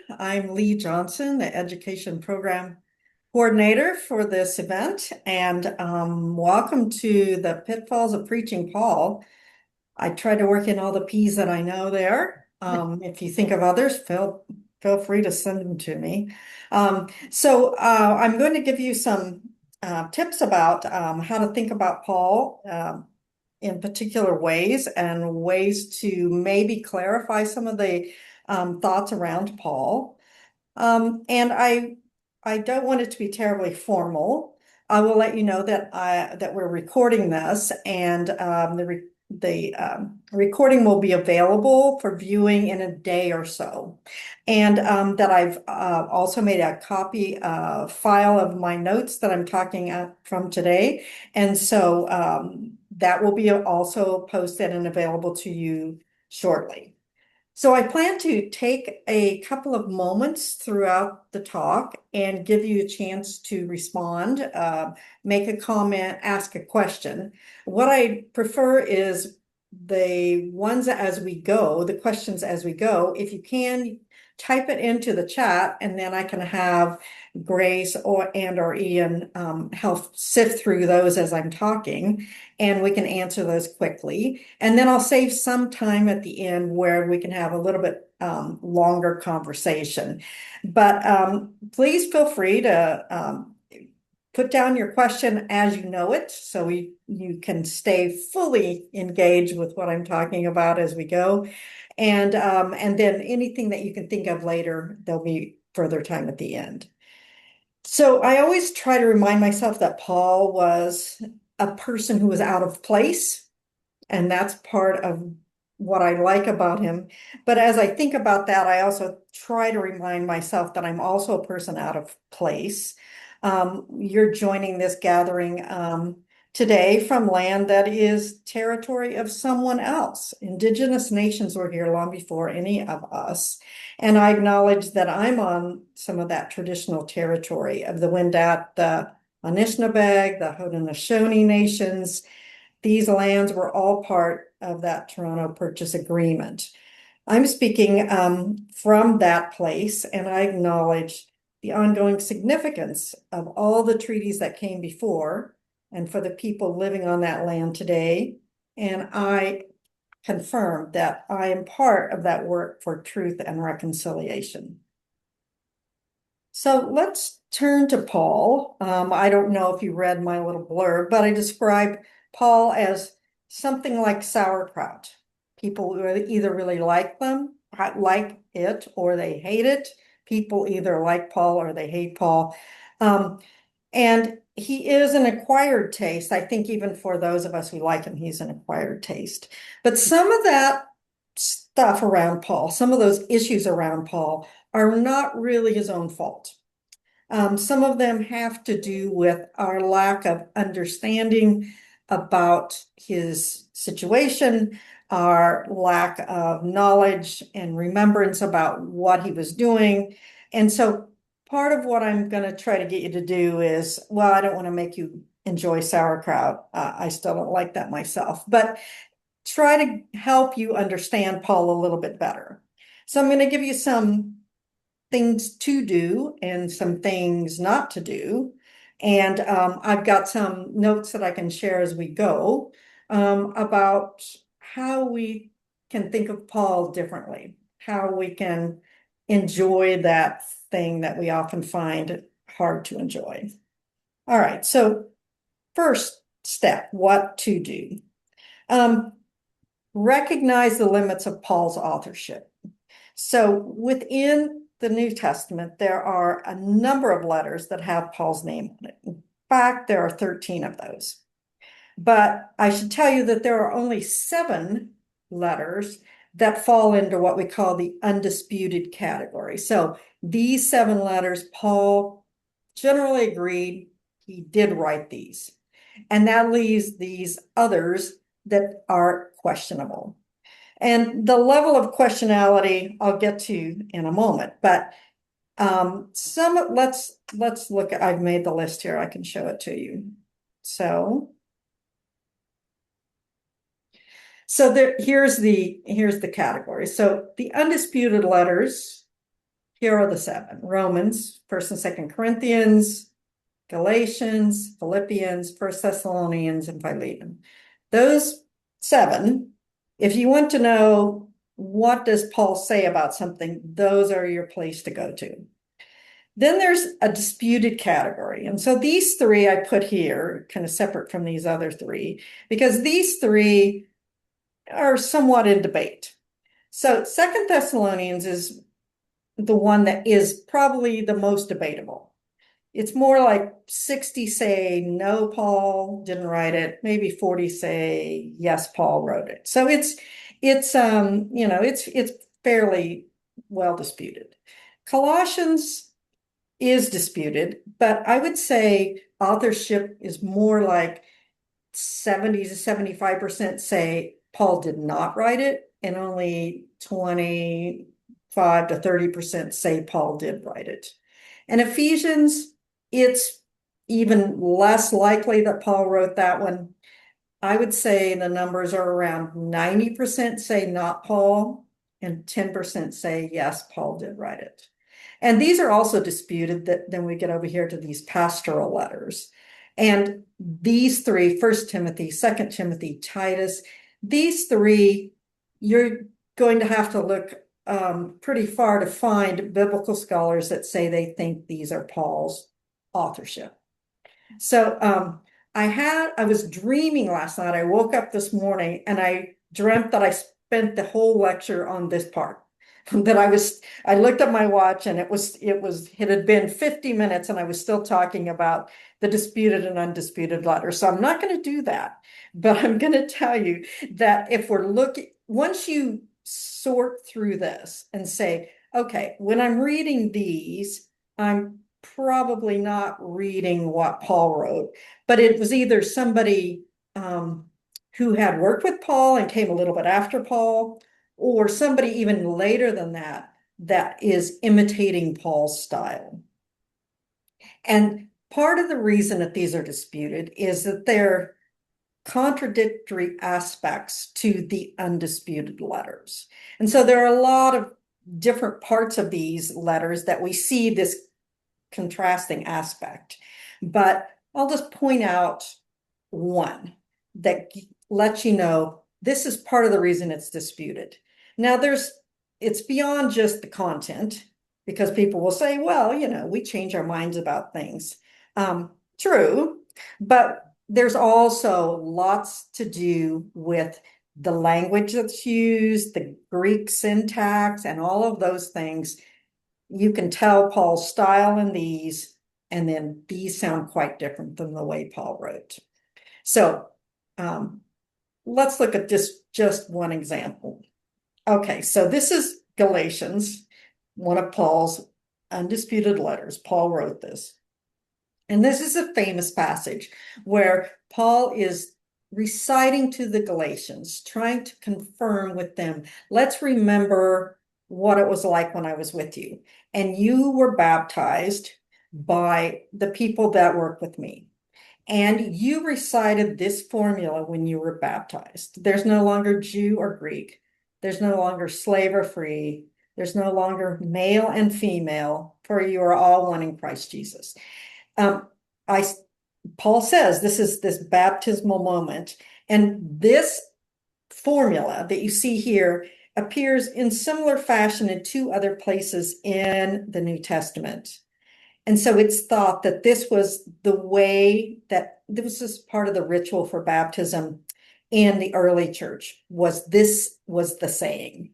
I'm Lee Johnson, the Education Program Coordinator for this event, and welcome to the Pitfalls of Preaching Paul. I try to work in all the P's that I know there. If you think of others, feel free to send them to me. I'm going to give you some tips about how to think about Paul in particular ways and ways to maybe clarify some of the thoughts around Paul. And I don't want it to be terribly formal. I will let you know that we're recording this, and the recording will be available for viewing in a day or so. And that I've also made a copy file of my notes that I'm talking from today. And so that will be also posted and available to you shortly. So I plan to take a couple of moments throughout the talk and give you a chance to respond, make a comment, ask a question. What I prefer is the ones as we go, the questions as we go. If you can, type it into the chat, and then I can have Grace or Ian help sift through those as I'm talking, and we can answer those quickly. And then I'll save some time at the end where we can have a little bit longer conversation. But please feel free to put down your question as you know it, so you can stay fully engaged with what I'm talking about as we go. And then anything that you can think of later, there'll be further time at the end. So I always try to remind myself that Paul was a person who was out of place, and that's part of what I like about him. But as I think about that, I also try to remind myself that I'm also a person out of place. You're joining this gathering today from land that is territory of someone else. Indigenous nations were here long before any of us. And I acknowledge that I'm on some of that traditional territory of the Wendat, the Anishinaabeg, the Haudenosaunee nations. These lands were all part of that Toronto Purchase Agreement. I'm speaking from that place, and I acknowledge the ongoing significance of all the treaties that came before and for the people living on that land today. And I confirm that I am part of that work for truth and reconciliation. So let's turn to Paul. I don't know if you read my little blurb, but I describe Paul as something like sauerkraut. People either really like it, or they hate it. People either like Paul or they hate Paul. And he is an acquired taste. I think even for those of us who like him, he's an acquired taste. But some of that stuff around Paul, some of those issues around Paul are not really his own fault. Some of them have to do with our lack of understanding about his situation, our lack of knowledge and remembrance about what he was doing. And so part of what I'm going to try to get you to do is, well, I don't want to make you enjoy sauerkraut. I still don't like that myself, but try to help you understand Paul a little bit better. So I'm going to give you some things to do and some things not to do. And I've got some notes that I can share as we go about how we can think of Paul differently, how we can enjoy that thing that we often find hard to enjoy. All right, so first step, what to do. Recognize the limits of Paul's authorship. So within the New Testament, there are a number of letters that have Paul's name on it. In fact, there are 13 of those. But I should tell you that there are only 7 letters that fall into what we call the undisputed category. So these 7 letters, Paul generally agreed he did write these. And that leaves these others that are questionable. And the level of questionality I'll get to in a moment, but let's look at, I've made the list here, I can show it to you. So here's the category. So the undisputed letters Here are the seven: Romans, 1st and 2nd Corinthians, Galatians, Philippians, 1st Thessalonians, and Philemon. Those seven, if you want to know what does Paul say about something, those are your place to go to. Then there's a disputed category. And so these three I put here, kind of separate from these other three, because these three are somewhat in debate. So 2nd Thessalonians is the one that is probably the most debatable. It's more like 60 say no, Paul didn't write it. Maybe 40 say yes, Paul wrote it. So it's fairly well disputed. Colossians is disputed, but I would say authorship is more like 70 to 75% say Paul did not write it, and only 25 to 30% say Paul did write it. And Ephesians, it's even less likely that Paul wrote that one. I would say the numbers are around 90% say not Paul, and 10% say yes, Paul did write it. And these are also disputed. That then we get over here to these pastoral letters. And these three, 1st Timothy, 2nd Timothy, Titus, these three, you're going to have to look pretty far to find biblical scholars that say they think these are Paul's authorship. So I was dreaming last night. I woke up this morning and I dreamt that I spent the whole lecture on this part. I looked at my watch and it had been 50 minutes and I was still talking about the disputed and undisputed letters. So I'm not going to do that, but I'm going to tell you that if we're looking, once you sort through this and say, okay, when I'm reading these, I'm probably not reading what Paul wrote, but it was either somebody who had worked with Paul and came a little bit after Paul, or somebody even later than that, that is imitating Paul's style. And part of the reason that these are disputed is that they're contradictory aspects to the undisputed letters. And so there are a lot of different parts of these letters that we see this contrasting aspect. But I'll just point out one that lets you know this is part of the reason it's disputed. Now it's beyond just the content, because people will say, well, we change our minds about things. True, but there's also lots to do with the language that's used, the Greek syntax, and all of those things. You can tell Paul's style in these, and then these sound quite different than the way Paul wrote. So let's look at just one example. Okay, so this is Galatians, one of Paul's undisputed letters. Paul wrote this. And this is a famous passage where Paul is reciting to the Galatians, trying to confirm with them, let's remember what it was like when I was with you. And you were baptized by the people that work with me. And you recited this formula when you were baptized. There's no longer Jew or Greek. There's no longer slave or free. There's no longer male and female, for you are all one in Christ Jesus. Paul says this is this baptismal moment, and this formula that you see here appears in similar fashion in two other places in the New Testament. And so it's thought that this was the way that this was part of the ritual for baptism in the early church, this was the saying.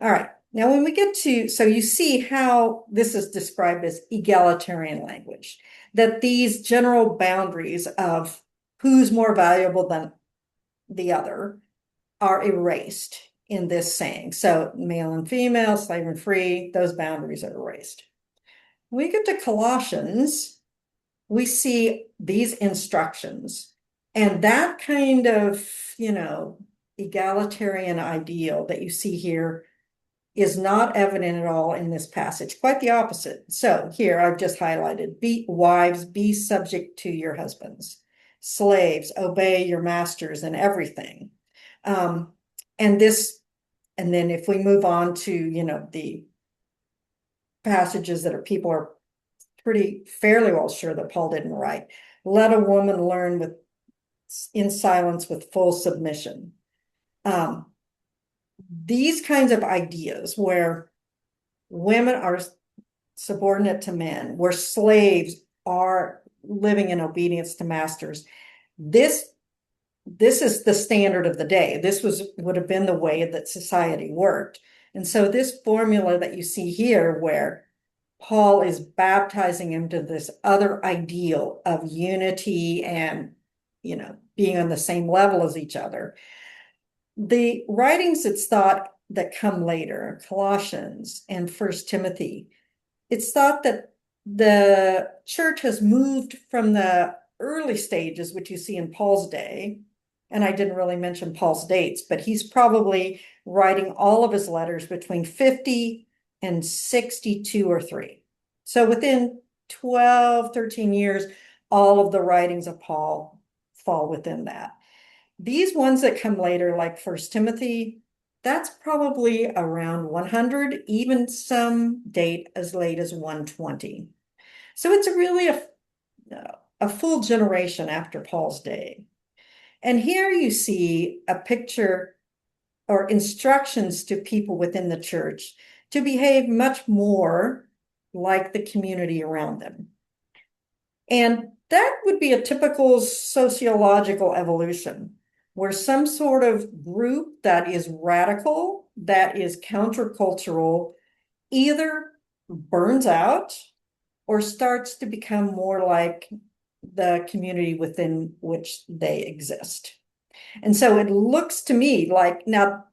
All right. Now, when we get to, so you see how this is described as egalitarian language, that these general boundaries of who's more valuable than the other are erased in this saying. So male and female, slave and free, those boundaries are erased. When we get to Colossians, we see these instructions, and that kind of, egalitarian ideal that you see here is not evident at all in this passage, quite the opposite. So here I've just highlighted, wives, be subject to your husbands. Slaves, obey your masters in everything. And then if we move on to, the passages that people are pretty fairly well sure that Paul didn't write. Let a woman learn in silence with full submission. These kinds of ideas where women are subordinate to men, where slaves are living in obedience to masters. This is the standard of the day. This would have been the way that society worked. And so this formula that you see here, where Paul is baptizing into this other ideal of unity and, being on the same level as each other. The writings, it's thought, that come later, Colossians and First Timothy, it's thought that the church has moved from the early stages, which you see in Paul's day, and I didn't really mention Paul's dates, but he's probably writing all of his letters between 50 and 62 or 3. So within 12, 13 years, all of the writings of Paul fall within that. These ones that come later, like First Timothy, that's probably around 100, even some date as late as 120. So it's really a full generation after Paul's day. And here you see a picture or instructions to people within the church to behave much more like the community around them. And that would be a typical sociological evolution, where some sort of group that is radical, that is countercultural, either burns out or starts to become more like the community within which they exist. And so it looks to me like, now,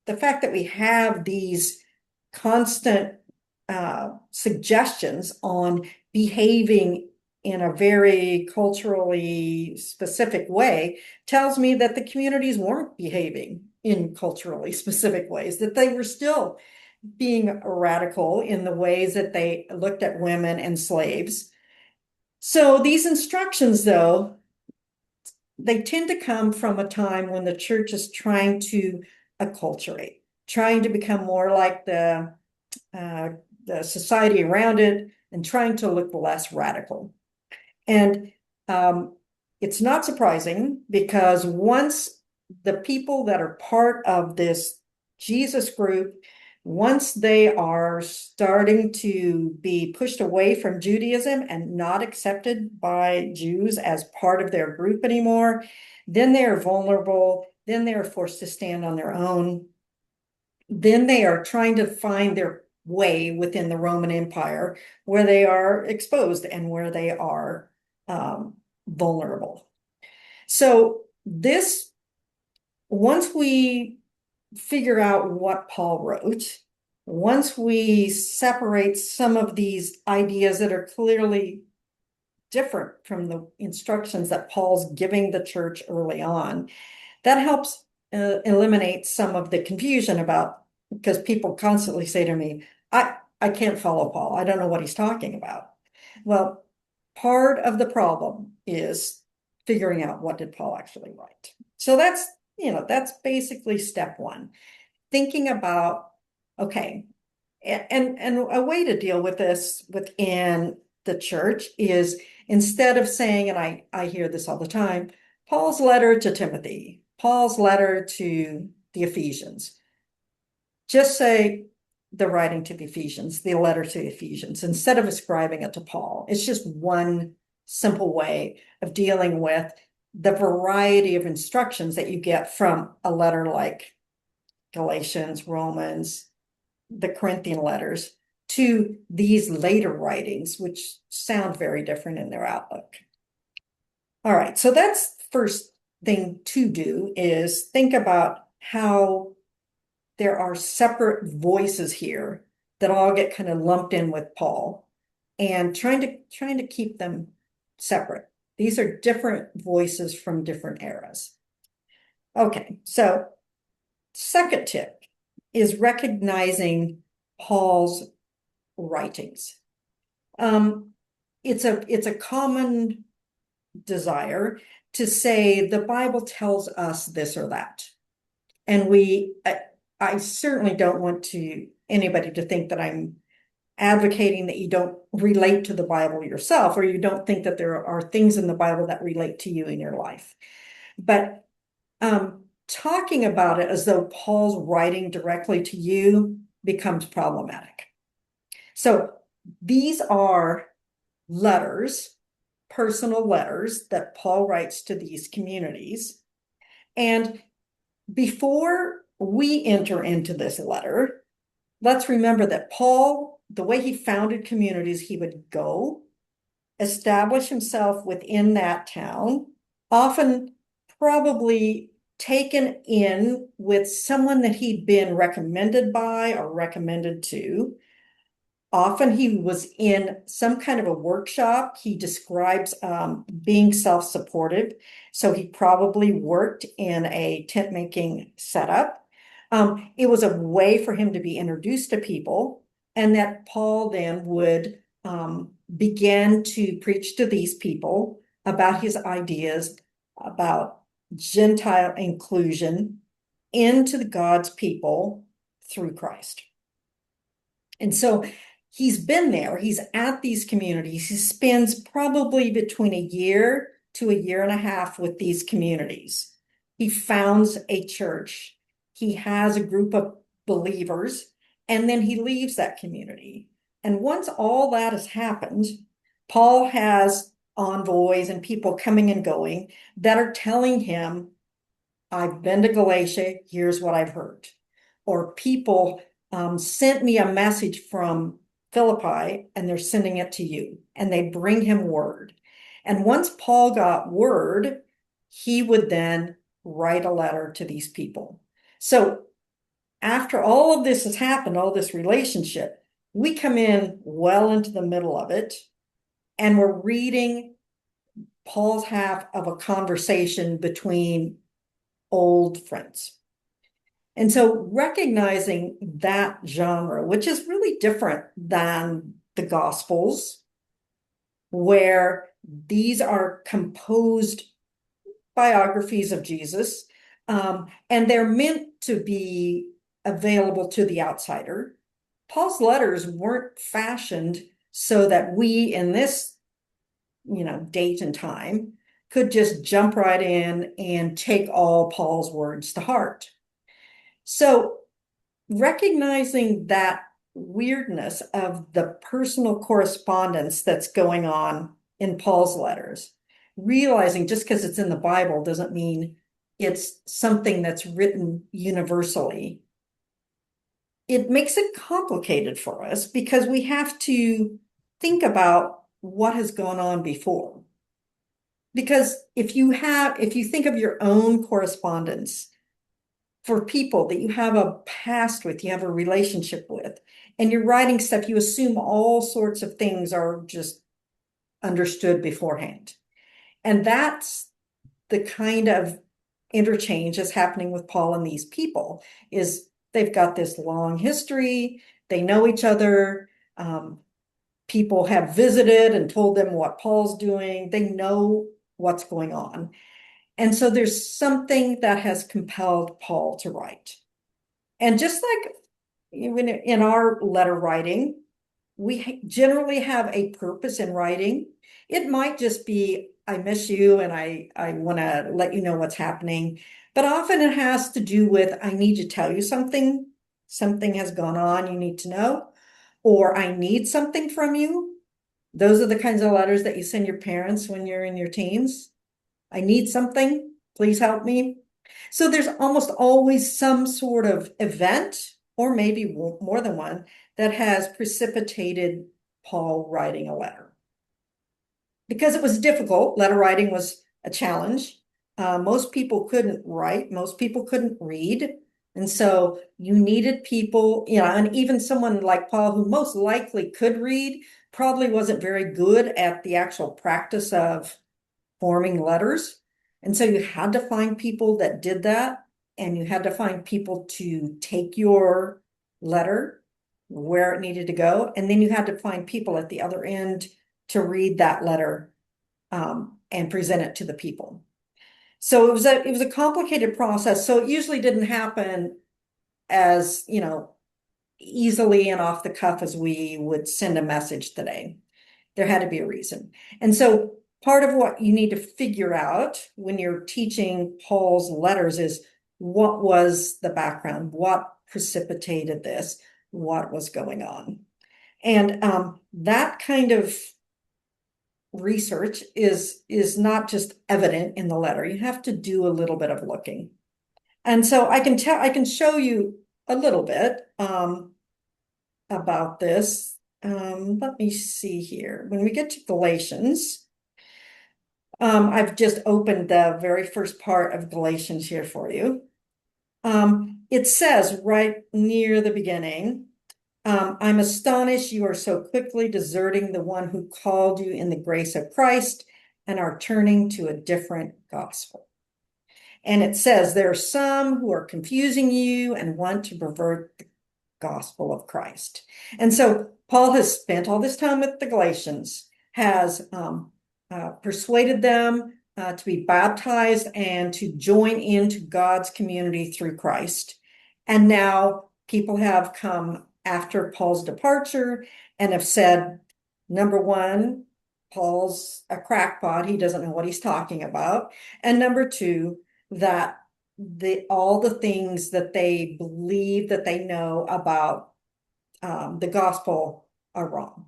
the fact that we have these constant suggestions on behaving in a very culturally specific way tells me that the communities weren't behaving in culturally specific ways, that they were still being radical in the ways that they looked at women and slaves. So these instructions, though, they tend to come from a time when the church is trying to acculturate, trying to become more like the society around it and trying to look less radical. And it's not surprising, because once the people that are part of this Jesus group, once they are starting to be pushed away from Judaism and not accepted by Jews as part of their group anymore, then they are vulnerable, then they are forced to stand on their own. Then they are trying to find their way within the Roman Empire, where they are exposed and where they are vulnerable. So once we figure out what Paul wrote, once we separate some of these ideas that are clearly different from the instructions that Paul's giving the church early on, that helps eliminate some of the confusion because people constantly say to me, I can't follow Paul. I don't know what he's talking about. Well, part of the problem is figuring out what did Paul actually write. So that's basically step one. Thinking about, okay, and a way to deal with this within the church is, instead of saying, and I hear this all the time, Paul's letter to Timothy, Paul's letter to the Ephesians, just say the writing to the Ephesians, the letter to the Ephesians, instead of ascribing it to Paul. It's just one simple way of dealing with the variety of instructions that you get from a letter like Galatians, Romans, the Corinthian letters, to these later writings, which sound very different in their outlook. All right, so that's the first thing to do, is think about how there are separate voices here that all get kind of lumped in with Paul, and trying to keep them separate. These are different voices from different eras. Okay, so second tip is recognizing Paul's writings. It's a common desire to say the Bible tells us this or that. And I certainly don't want anybody to think that I'm advocating that you don't relate to the Bible yourself, or you don't think that there are things in the Bible that relate to you in your life. But talking about it as though Paul's writing directly to you becomes problematic. So these are letters, personal letters that Paul writes to these communities. And before we enter into this letter, let's remember that Paul, the way he founded communities, he would go, establish himself within that town, often probably taken in with someone that he'd been recommended by or recommended to. Often he was in some kind of a workshop. He describes being self-supportive. So he probably worked in a tent making setup. It was a way for him to be introduced to people, and that Paul then would begin to preach to these people about his ideas about Gentile inclusion into God's people through Christ. And so he's been there, he's at these communities, he spends probably between a year to a year and a half with these communities. He founds a church, he has a group of believers, and then he leaves that community. And once all that has happened, Paul has envoys and people coming and going that are telling him, I've been to Galatia, here's what I've heard. Or people sent me a message from Philippi and they're sending it to you, and they bring him word. And once Paul got word, he would then write a letter to these people. So after all of this has happened, all this relationship, we come in well into the middle of it, and we're reading Paul's half of a conversation between old friends. And so recognizing that genre, which is really different than the Gospels, where these are composed biographies of Jesus, and they're meant to be available to the outsider. Paul's letters weren't fashioned so that we in this, date and time could just jump right in and take all Paul's words to heart. So recognizing that weirdness of the personal correspondence that's going on in Paul's letters, realizing just because it's in the Bible doesn't mean it's something that's written universally. It makes it complicated for us because we have to think about what has gone on before. Because if you think of your own correspondence for people that you have a past with, you have a relationship with, and you're writing stuff, you assume all sorts of things are just understood beforehand. And that's the kind of interchange that's happening with Paul and these people, is they've got this long history, they know each other, people have visited and told them what Paul's doing, they know what's going on. And so there's something that has compelled Paul to write. And just like even in our letter writing, we generally have a purpose in writing. It might just be, I miss you and I want to let you know what's happening. But often it has to do with, I need to tell you something. Something has gone on, you need to know. Or I need something from you. Those are the kinds of letters that you send your parents when you're in your teens. I need something, please help me. So there's almost always some sort of event, or maybe more than one, that has precipitated Paul writing a letter. Because it was difficult, letter writing was a challenge. Most people couldn't write, most people couldn't read. And so you needed people, and even someone like Paul, who most likely could read, probably wasn't very good at the actual practice of forming letters. And so you had to find people that did that, and you had to find people to take your letter where it needed to go. And then you had to find people at the other end to read that letter and present it to the people. So it was a complicated process. So it usually didn't happen as, easily and off the cuff as we would send a message today. There had to be a reason. And so part of what you need to figure out when you're teaching Paul's letters is what was the background? What precipitated this? What was going on? And that kind of research is not just evident in the letter. You have to do a little bit of looking. And so I can show you a little bit about this. Let me see here. When we get to Galatians, I've just opened the very first part of Galatians here for you. It says right near the beginning, I'm astonished you are so quickly deserting the one who called you in the grace of Christ and are turning to a different gospel. And it says there are some who are confusing you and want to pervert the gospel of Christ. And so Paul has spent all this time with the Galatians, has persuaded them to be baptized and to join into God's community through Christ. And now people have come after Paul's departure and have said, number one, Paul's a crackpot. He doesn't know what he's talking about. And number two, that all the things that they believe that they know about the gospel are wrong.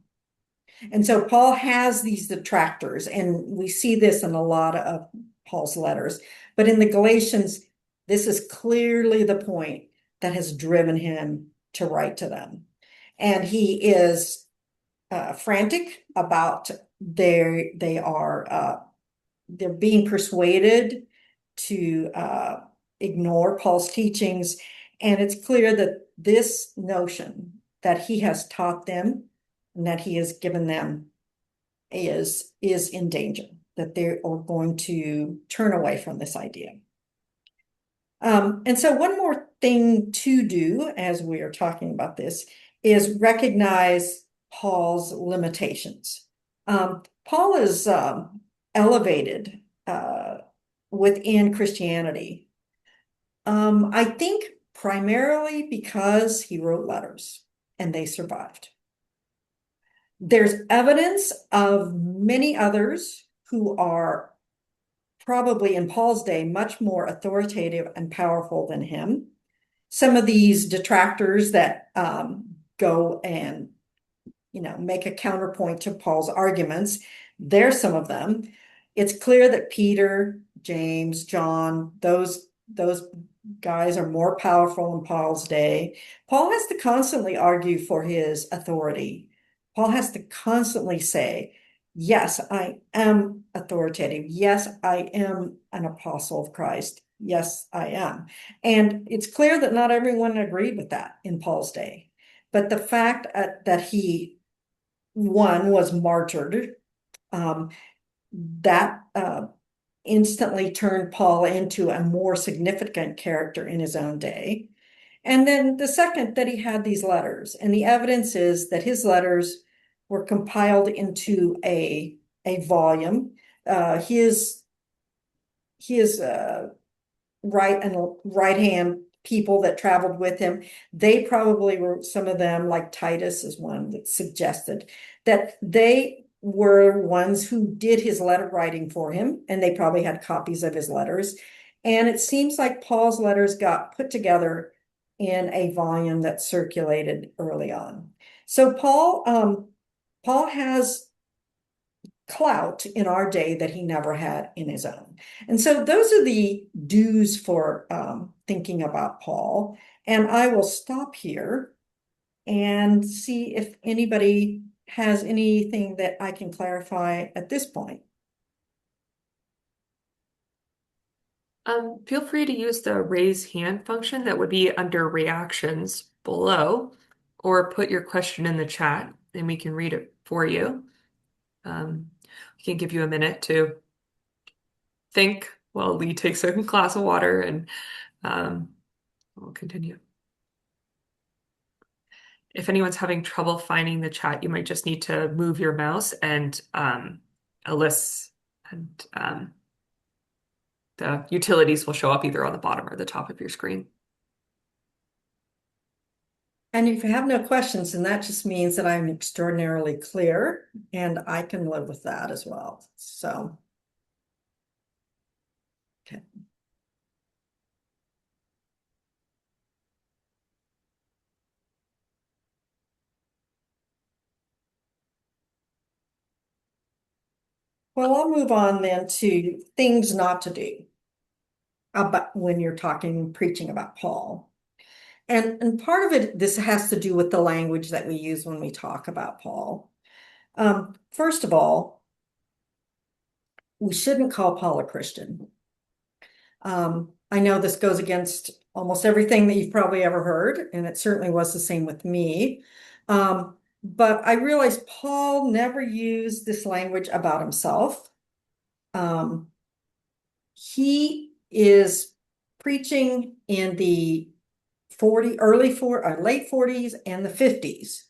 And so Paul has these detractors, and we see this in a lot of Paul's letters. But in the Galatians, this is clearly the point that has driven him to write to them. And he is frantic about they're being persuaded to ignore Paul's teachings. And it's clear that this notion that he has taught them and that he has given them is in danger, that they are going to turn away from this idea. And so one more thing to do as we are talking about this is recognize Paul's limitations. Paul is elevated within Christianity. I think primarily because he wrote letters and they survived. There's evidence of many others who are probably in Paul's day much more authoritative and powerful than him. Some of these detractors that go and make a counterpoint to Paul's arguments, there's some of them. It's clear that Peter, James, John, those guys are more powerful in Paul's day. Paul has to constantly argue for his authority. Paul has to constantly say, yes, I am authoritative. Yes, I am an apostle of Christ. Yes, I am. And it's clear that not everyone agreed with that in Paul's day. But the fact that he, one, was martyred, that instantly turned Paul into a more significant character in his own day. And then the second, that he had these letters. And the evidence is that his letters were compiled into a volume. His right hand people that traveled with him, they probably were, some of them, like Titus is one that suggested that they were ones who did his letter writing for him, and they probably had copies of his letters. And it seems like Paul's letters got put together in a volume that circulated early on. So Paul has clout in our day that he never had in his own. And so those are the do's for thinking about Paul. And I will stop here and see if anybody has anything that I can clarify at this point. Feel free to use the raise hand function that would be under reactions below, or put your question in the chat and we can read it for you. We can give you a minute to think while Lee takes a glass of water, and we'll continue. If anyone's having trouble finding the chat, you might just need to move your mouse and Alyssa and the utilities will show up either on the bottom or the top of your screen. And if you have no questions, then that just means that I'm extraordinarily clear and I can live with that as well. So, okay. Well, I'll move on then to things not to do about when you're talking, preaching about Paul. And part of it, this has to do with the language that we use when we talk about Paul. First of all, we shouldn't call Paul a Christian. I know this goes against almost everything that you've probably ever heard, and it certainly was the same with me. But I realized Paul never used this language about himself. Um, he is preaching in the late 40s and the 50s.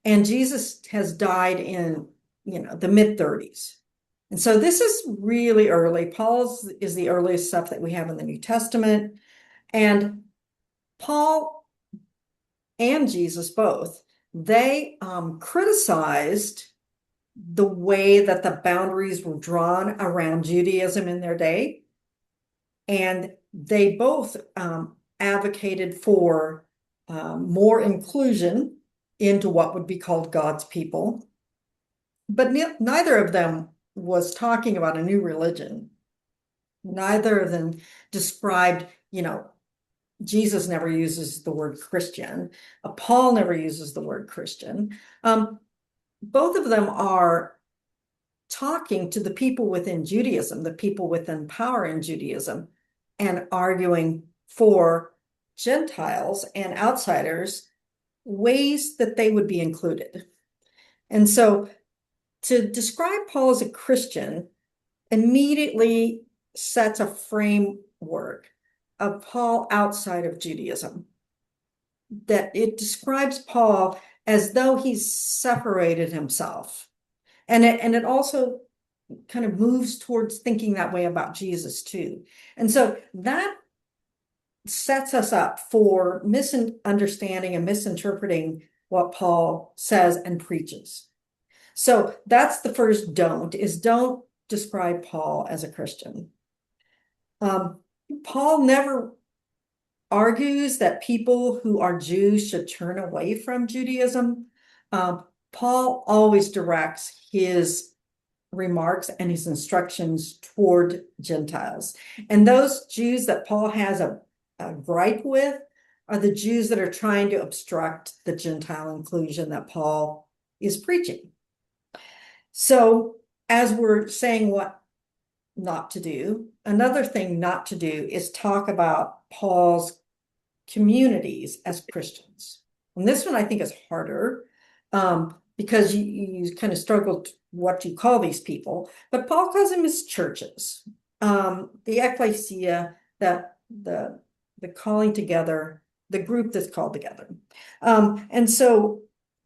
And Jesus has died in, the mid 30s. And so this is really early. Paul's is the earliest stuff that we have in the New Testament. And Paul and Jesus both, they criticized the way that the boundaries were drawn around Judaism in their day. And they both advocated for more inclusion into what would be called God's people. But neither of them was talking about a new religion. Neither of them described, Jesus never uses the word Christian. Paul never uses the word Christian. Both of them are talking to the people within Judaism, the people within power in Judaism, and arguing for Gentiles and outsiders ways that they would be included. And so to describe Paul as a Christian immediately sets a framework of Paul outside of Judaism, that it describes Paul as though he's separated himself. And it also kind of moves towards thinking that way about Jesus too. And so that sets us up for misunderstanding and misinterpreting what Paul says and preaches. So that's the first don't describe Paul as a Christian. Paul never argues that people who are Jews should turn away from Judaism. Paul always directs his remarks and his instructions toward Gentiles. And those Jews that Paul has a gripe with are the Jews that are trying to obstruct the Gentile inclusion that Paul is preaching. So, as we're saying what not to do, another thing not to do is talk about Paul's communities as Christians. And this one I think is harder because you kind of struggle what you call these people, but Paul calls them his churches, the ecclesia, that the calling together, the group that's called together. And so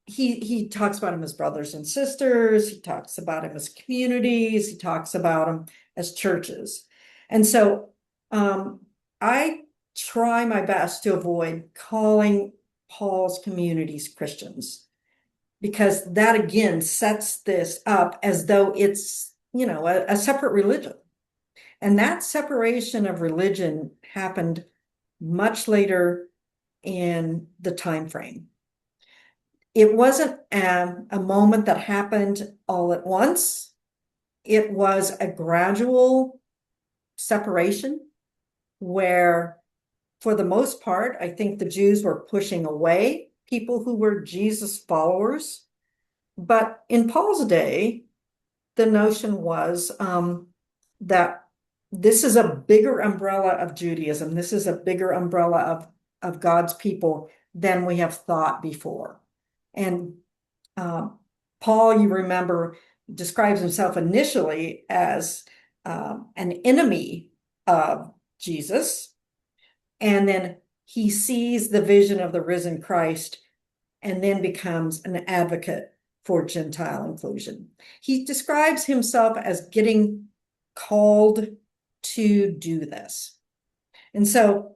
he talks about them as brothers and sisters, he talks about them as communities, he talks about them as churches. And so I try my best to avoid calling Paul's communities Christians, because that again sets this up as though it's, a separate religion. And that separation of religion happened much later in the time frame. It wasn't a moment that happened all at once. It was a gradual separation where, for the most part, I think the Jews were pushing away people who were Jesus followers. But in Paul's day, the notion was that this is a bigger umbrella of Judaism. This is a bigger umbrella of God's people than we have thought before. And Paul, you remember, describes himself initially as an enemy of Jesus. And then he sees the vision of the risen Christ and then becomes an advocate for Gentile inclusion. He describes himself as getting called to do this. And so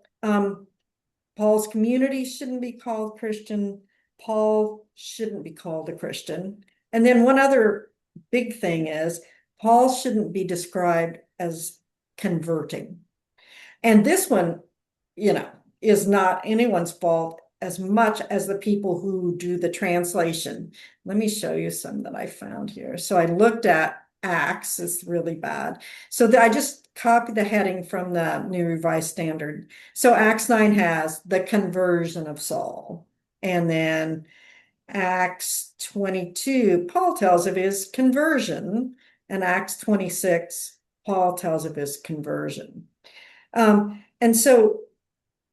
Paul's community shouldn't be called Christian. Paul shouldn't be called a Christian. And then one other big thing is Paul shouldn't be described as converting. And this one, is not anyone's fault as much as the people who do the translation. Let me show you some that I found here. So I looked at Acts, it's really bad. So I just copied the heading from the New Revised Standard. So Acts 9 has the conversion of Saul. And then Acts 22, Paul tells of his conversion. And Acts 26, Paul tells of his conversion. And so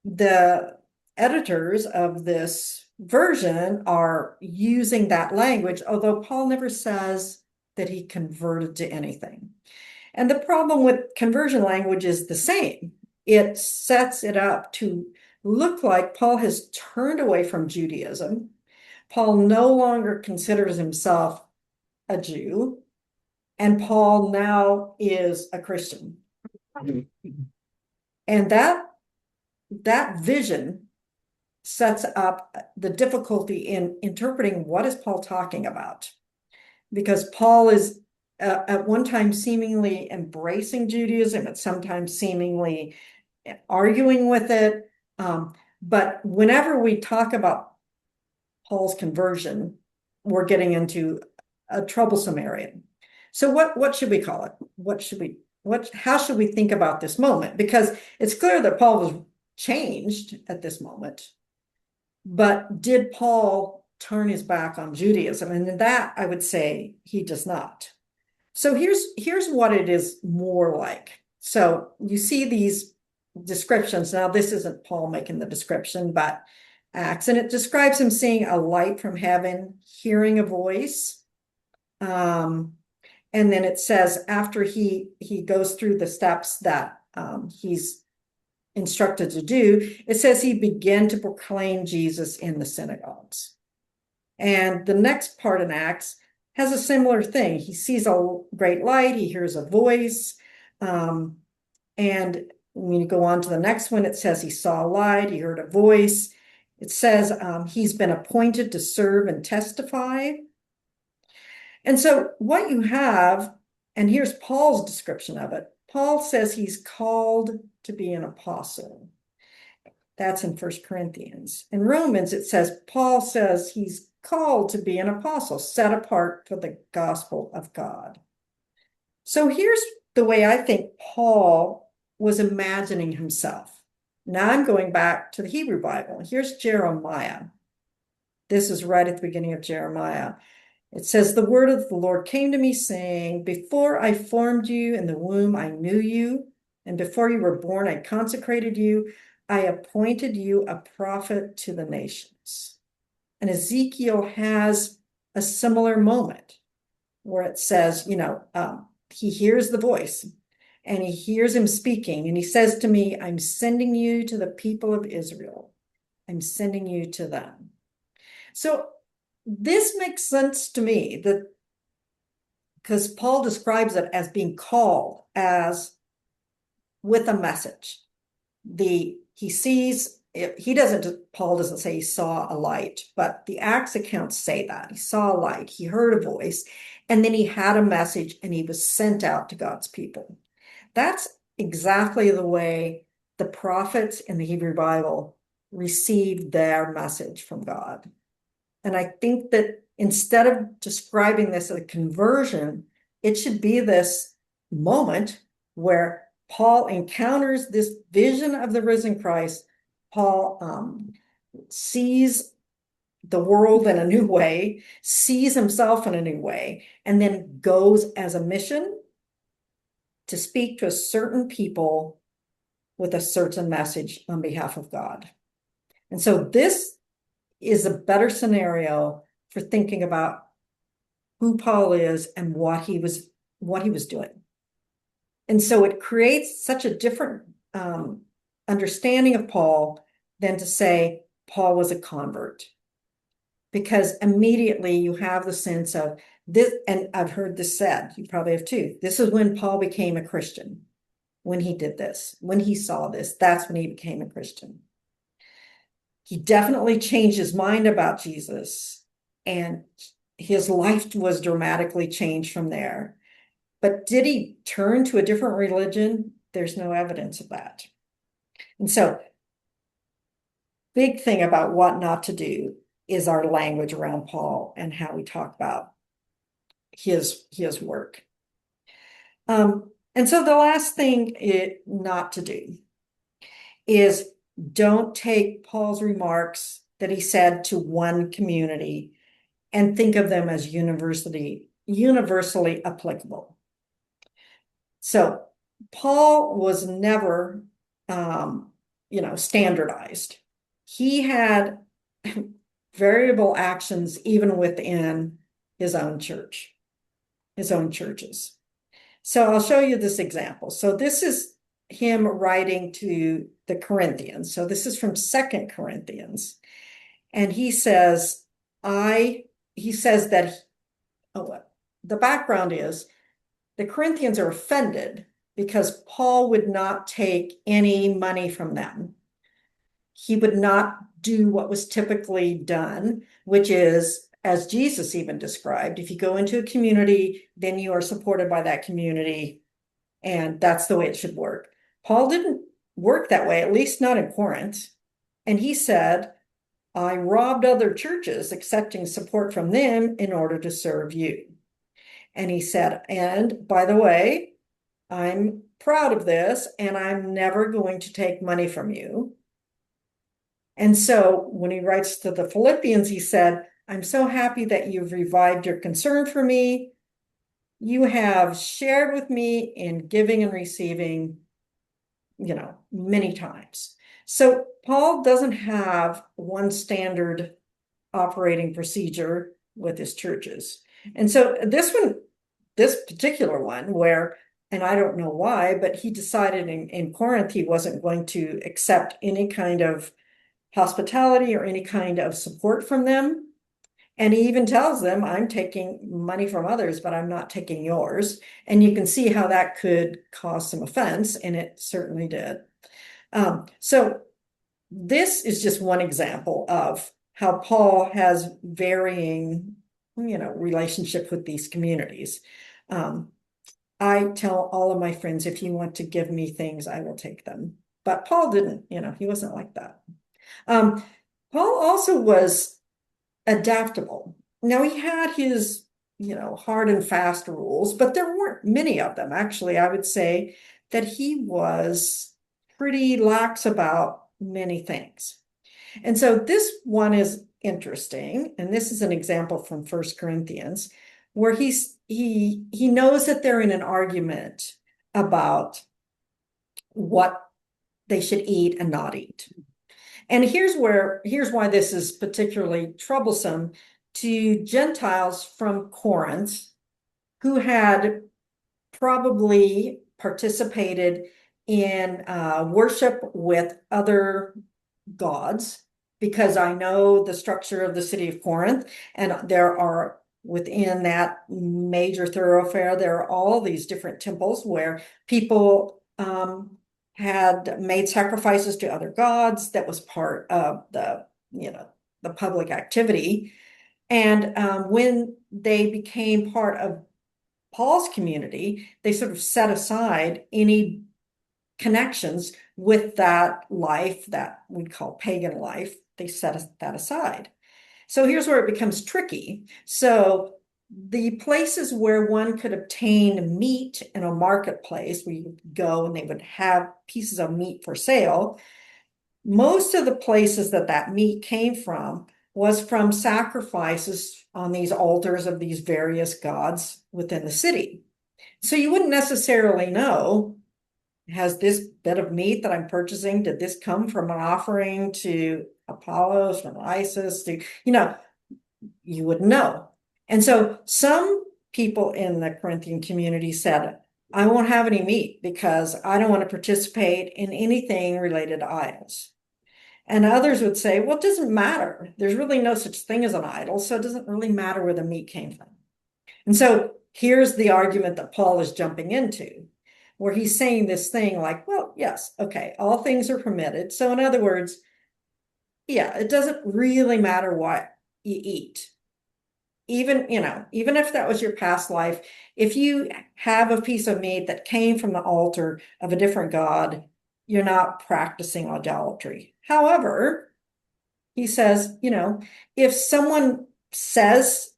the editors of this version are using that language, although Paul never says that he converted to anything. And the problem with conversion language is the same. It sets it up to look like Paul has turned away from Judaism. Paul no longer considers himself a Jew, and Paul now is a Christian. And that vision sets up the difficulty in interpreting what is Paul talking about. Because Paul is at one time seemingly embracing Judaism, at sometimes seemingly arguing with it. But whenever we talk about Paul's conversion, we're getting into a troublesome area. So what should we call it? How should we think about this moment? Because it's clear that Paul was changed at this moment, but did Paul turn his back on Judaism? And that I would say he does not. So here's what it is more like. So you see these descriptions. Now, this isn't Paul making the description, but Acts, and it describes him seeing a light from heaven, hearing a voice. And then it says after he goes through the steps that he's instructed to do, it says he began to proclaim Jesus in the synagogues. And the next part in Acts has a similar thing. He sees a great light, he hears a voice. And when you go on to the next one, it says he saw a light, he heard a voice. It says he's been appointed to serve and testify. And so what you have, and here's Paul's description of it. Paul says he's called to be an apostle. That's in 1 Corinthians. In Romans, it says, Paul says he's called to be an apostle, set apart for the gospel of God. So here's the way I think Paul was imagining himself. Now I'm going back to the Hebrew Bible. Here's Jeremiah. This is right at the beginning of Jeremiah. It says, the word of the Lord came to me saying, before I formed you in the womb, I knew you. And before you were born, I consecrated you. I appointed you a prophet to the nations. And Ezekiel has a similar moment where it says, he hears the voice and he hears him speaking. And he says to me, I'm sending you to the people of Israel. I'm sending you to them. So this makes sense to me that because Paul describes it as being called as with a message. Paul doesn't say he saw a light, but the Acts accounts say that. He saw a light, he heard a voice, and then he had a message and he was sent out to God's people. That's exactly the way the prophets in the Hebrew Bible received their message from God. And I think that instead of describing this as a conversion, it should be this moment where Paul encounters this vision of the risen Christ. Paul sees the world in a new way, sees himself in a new way, and then goes as a mission to speak to a certain people with a certain message on behalf of God. And so this is a better scenario for thinking about who Paul is and what he was doing. And so it creates such a different understanding of Paul than to say Paul was a convert. Because immediately you have the sense of this, and I've heard this said, you probably have too, this is when Paul became a Christian. When he did this, when he saw this, that's when he became a Christian. He definitely changed his mind about Jesus, and his life was dramatically changed from there. But did he turn to a different religion? There's no evidence of that. And so, big thing about what not to do is our language around Paul and how we talk about his work. And so the last thing not to do is don't take Paul's remarks that he said to one community and think of them as universally applicable. So Paul was never, standardized. He had variable actions even within his own church, his own churches. So I'll show you this example. So this is him writing to the Corinthians. So this is from 2 Corinthians. And he says that the background is the Corinthians are offended because Paul would not take any money from them. He would not do what was typically done, which is, as Jesus even described, if you go into a community, then you are supported by that community, and that's the way it should work. Paul didn't work that way, at least not in Corinth. And he said, I robbed other churches, accepting support from them in order to serve you. And he said, and by the way, I'm proud of this, and I'm never going to take money from you. And so when he writes to the Philippians, he said, I'm so happy that you've revived your concern for me. You have shared with me in giving and receiving, many times. So Paul doesn't have one standard operating procedure with his churches. And so this particular one where, and I don't know why, but he decided in Corinth he wasn't going to accept any kind of hospitality or any kind of support from them. And he even tells them, I'm taking money from others, but I'm not taking yours. And you can see how that could cause some offense, and it certainly did. So this is just one example of how Paul has varying, relationship with these communities. I tell all of my friends, if you want to give me things, I will take them. But Paul didn't, he wasn't like that. Paul also was adaptable. Now he had his, hard and fast rules, but there weren't many of them. Actually, I would say that he was pretty lax about many things. And so this one is interesting, and this is an example from 1 Corinthians, where he knows that they're in an argument about what they should eat and not eat. And here's why this is particularly troublesome to Gentiles from Corinth who had probably participated in worship with other gods, because I know the structure of the city of Corinth, and there are within that major thoroughfare, there are all these different temples where people had made sacrifices to other gods. That was part of the public activity. And when they became part of Paul's community, they sort of set aside any connections with that life that we call pagan life. They set that aside. So here's where it becomes tricky. So the places where one could obtain meat in a marketplace, where you would go and they would have pieces of meat for sale, most of the places that meat came from was from sacrifices on these altars of these various gods within the city. So you wouldn't necessarily know, has this bit of meat that I'm purchasing, did this come from an offering to Apollos, from Isis, you wouldn't know. And so some people in the Corinthian community said, I won't have any meat because I don't want to participate in anything related to idols. And others would say, well, it doesn't matter. There's really no such thing as an idol, so it doesn't really matter where the meat came from. And so here's the argument that Paul is jumping into, where he's saying this thing like, well, yes, okay, all things are permitted. So in other words, yeah, it doesn't really matter what you eat. Even, even if that was your past life, if you have a piece of meat that came from the altar of a different god, you're not practicing idolatry. However, he says, if someone says,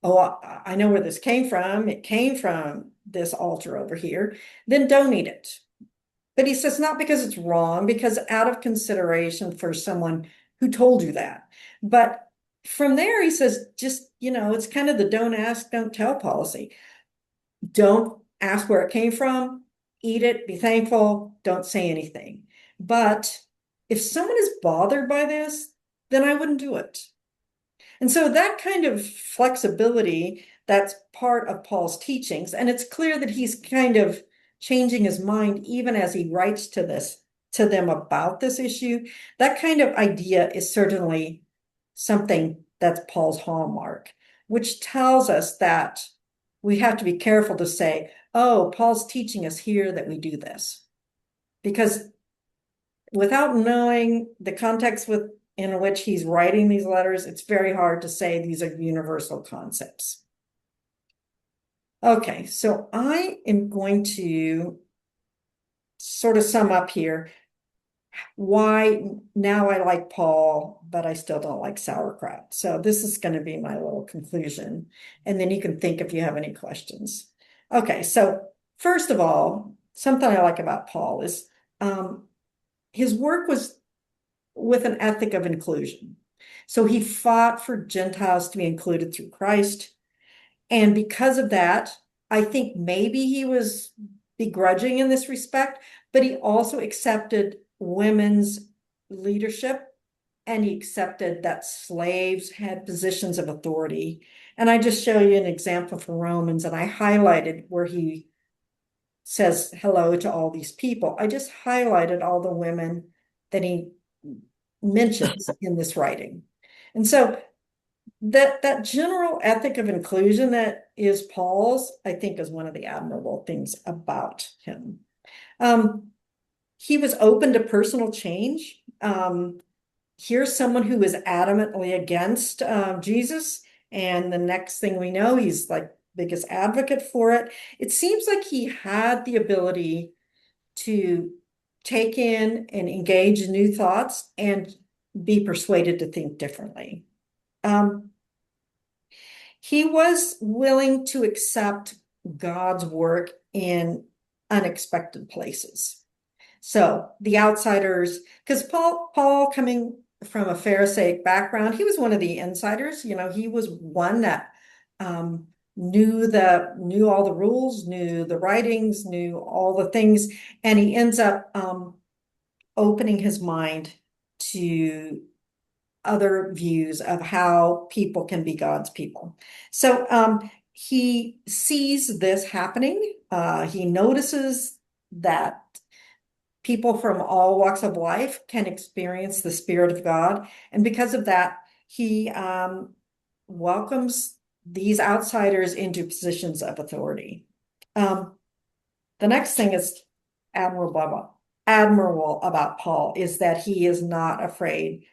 oh, I know where this came from, it came from this altar over here, then don't eat it. But he says, not because it's wrong, because out of consideration for someone who told you that. But from there, he says, just, it's kind of the don't ask, don't tell policy. Don't ask where it came from, eat it, be thankful, don't say anything. But if someone is bothered by this, then I wouldn't do it. And so that kind of flexibility, that's part of Paul's teachings. And it's clear that he's kind of changing his mind even as he writes to them about this issue. That kind of idea is certainly something that's Paul's hallmark, which tells us that we have to be careful to say, oh, Paul's teaching us here that we do this. Because without knowing the context in which he's writing these letters, it's very hard to say these are universal concepts. Okay, so I am going to sort of sum up here why now I like Paul, but I still don't like sauerkraut. So this is going to be my little conclusion. And then you can think if you have any questions. Okay, so first of all, something I like about Paul is his work was with an ethic of inclusion. So he fought for Gentiles to be included through Christ. And because of that, I think maybe he was begrudging in this respect, but he also accepted women's leadership and he accepted that slaves had positions of authority. And I just show you an example from Romans, and I highlighted where he says hello to all these people. I just highlighted all the women that he mentions in this writing. And so that general ethic of inclusion that is Paul's, I think, is one of the admirable things about him. He was open to personal change. Here's someone who is adamantly against Jesus, and the next thing we know, he's like biggest advocate for it. It seems like he had the ability to take in and engage in new thoughts and be persuaded to think differently. He was willing to accept God's work in unexpected places. So the outsiders, because Paul coming from a Pharisaic background, he was one of the insiders. He was one that knew all the rules, knew the writings, knew all the things, and he ends up opening his mind to other views of how people can be God's people. So he sees this happening. He notices that people from all walks of life can experience the Spirit of God. And because of that, he welcomes these outsiders into positions of authority. The next thing is admirable about Paul is that he is not afraid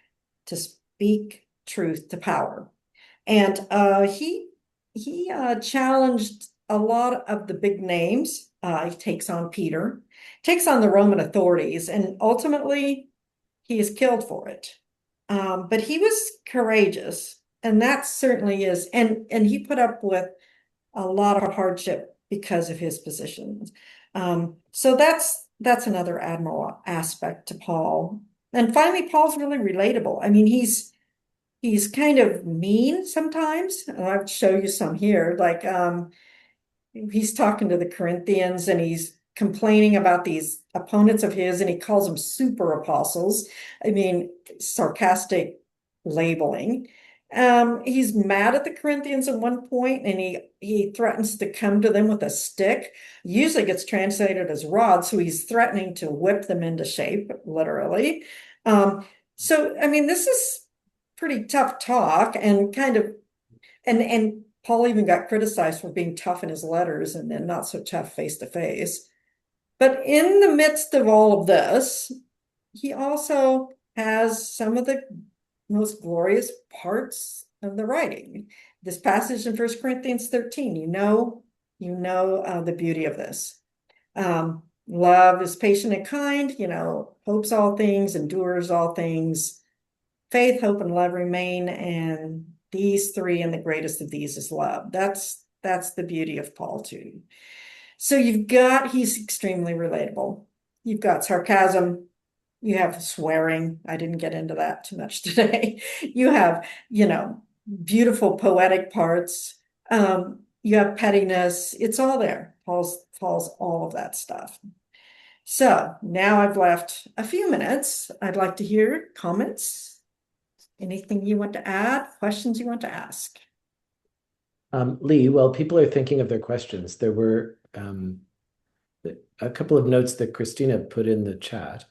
to speak truth to power. And he challenged a lot of the big names. He takes on Peter, takes on the Roman authorities, and ultimately he is killed for it. But he was courageous, and that certainly is, and he put up with a lot of hardship because of his positions. So that's another admirable aspect to Paul. And finally, Paul's really relatable. I mean, he's kind of mean sometimes. And I'll show you some here. Like he's talking to the Corinthians and he's complaining about these opponents of his, and he calls them super apostles. I mean, sarcastic labeling. He's mad at the Corinthians at one point, and he threatens to come to them with a stick. Usually gets translated as rod, so he's threatening to whip them into shape, literally. So I mean, this is pretty tough talk, and kind of, and Paul even got criticized for being tough in his letters and then not so tough face to face. But in the midst of all of this, he also has some of the most glorious parts of the writing. This passage in 1 Corinthians 13, the beauty of this. Love is patient and kind, hopes all things, endures all things. Faith, hope, and love remain, and these three, and the greatest of these is love. That's the beauty of Paul too. So he's extremely relatable. You've got sarcasm, you have swearing. I didn't get into that too much today. You have, beautiful poetic parts. You have pettiness. It's all there. Paul's all of that stuff. So now I've left a few minutes. I'd like to hear comments. Anything you want to add? Questions you want to ask? Lee, while people are thinking of their questions, there were a couple of notes that Christina put in the chat,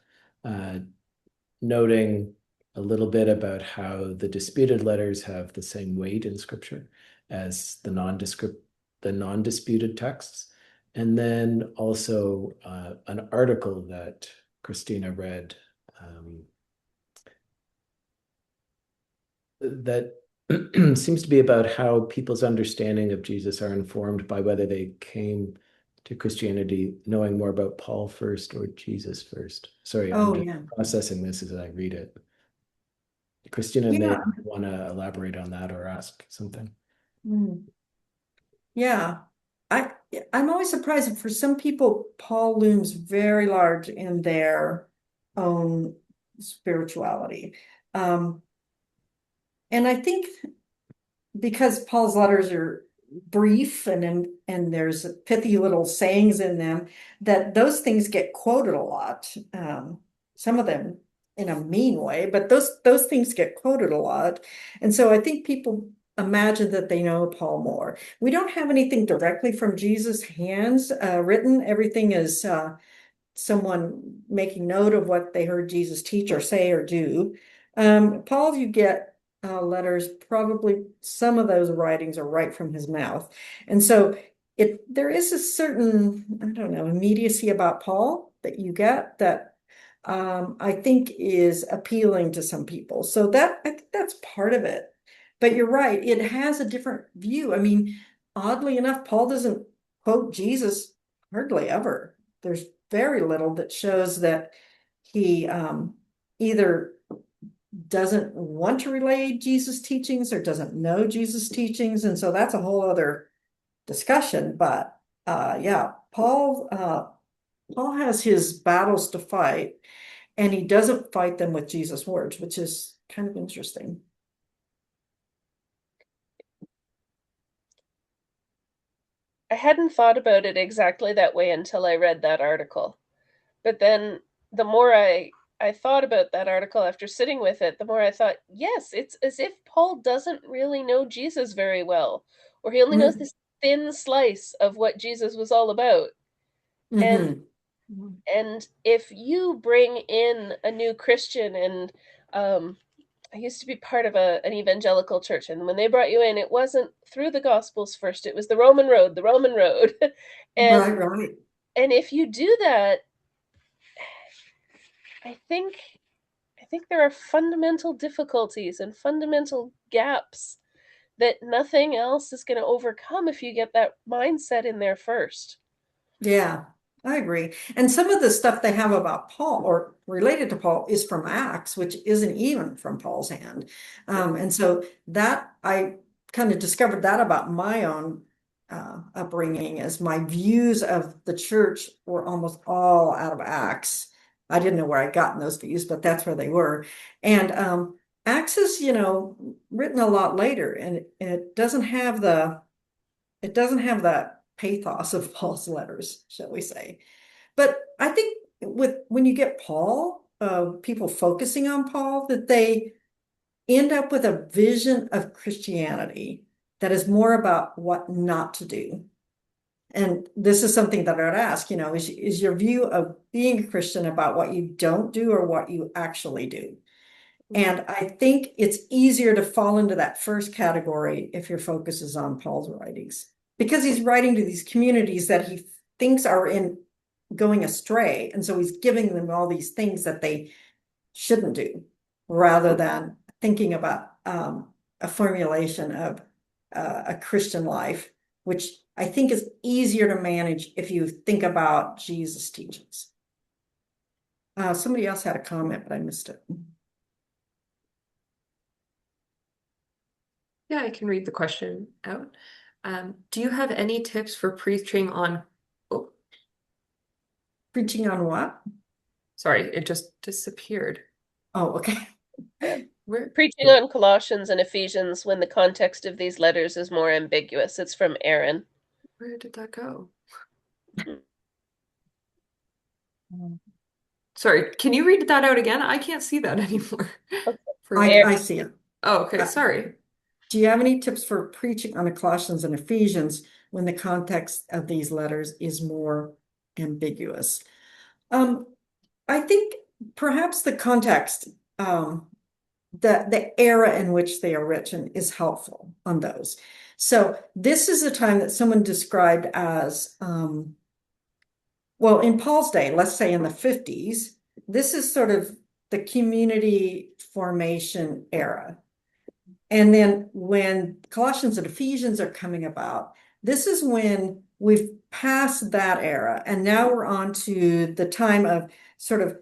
noting a little bit about how the disputed letters have the same weight in Scripture as the non-disputed texts. And then also an article that Christina read that seems to be about how people's understanding of Jesus are informed by whether they came to Christianity knowing more about Paul first or Jesus first. Sorry, I'm just processing this as I read it. Christina may want to elaborate on that or ask something. Yeah. I'm always surprised that for some people, Paul looms very large in their own spirituality. And I think because Paul's letters are brief and there's pithy little sayings in them, that those things get quoted a lot. Some of them in a mean way, but those things get quoted a lot. And so I think people imagine that they know Paul more. We don't have anything directly from Jesus' hands written. Everything is someone making note of what they heard Jesus teach or say or do. Paul, you get letters, probably some of those writings are right from his mouth. And so there is a certain, I don't know, immediacy about Paul that you get that I think is appealing to some people. So I think that's part of it. But you're right, it has a different view. I mean, oddly enough, Paul doesn't quote Jesus hardly ever. There's very little that shows that he either doesn't want to relay Jesus' teachings or doesn't know Jesus' teachings. And so that's a whole other discussion. But Paul has his battles to fight, and he doesn't fight them with Jesus' words, which is kind of interesting. I hadn't thought about it exactly that way until I read that article. But then the more I thought about that article after sitting with it, the more I thought, yes, it's as if Paul doesn't really know Jesus very well, or he only knows this thin slice of what Jesus was all about. And if you bring in a new Christian, and I used to be part of an evangelical church, and when they brought you in, it wasn't through the Gospels first, it was the Roman road, and right. And if you do that, I think there are fundamental difficulties and fundamental gaps that nothing else is going to overcome if you get that mindset in there first. Yeah, I agree. And some of the stuff they have about Paul or related to Paul is from Acts, which isn't even from Paul's hand. And so that I kind of discovered that about my own upbringing, as my views of the church were almost all out of Acts. I didn't know where I'd gotten those views, but that's where they were. And Acts is, written a lot later, and it doesn't have that pathos of Paul's letters, shall we say. But I think when you get Paul, people focusing on Paul, that they end up with a vision of Christianity that is more about what not to do. And this is something that I'd ask, is your view of being a Christian about what you don't do or what you actually do? And I think it's easier to fall into that first category if your focus is on Paul's writings, because he's writing to these communities that he thinks are going astray. And so he's giving them all these things that they shouldn't do, rather than thinking about a formulation of a Christian life, which I think is easier to manage if you think about Jesus' teachings. Somebody else had a comment, but I missed it. Yeah, I can read the question out. Do you have any tips for preaching on, oh, Preaching on what? sorry, it just disappeared. Oh, okay. Where? Preaching on Colossians and Ephesians when the context of these letters is more ambiguous. It's from Aaron. Where did that go? Sorry, can you read that out again? I can't see that anymore. I see it. Oh, okay, sorry. Do you have any tips for preaching on the Colossians and Ephesians when the context of these letters is more ambiguous? I think perhaps the context, the era in which they are written is helpful on those. So this is a time that someone described as, well, in Paul's day, let's say in the 50s, this is sort of the community formation era. And then when Colossians and Ephesians are coming about, this is when we've passed that era. And now we're on to the time of sort of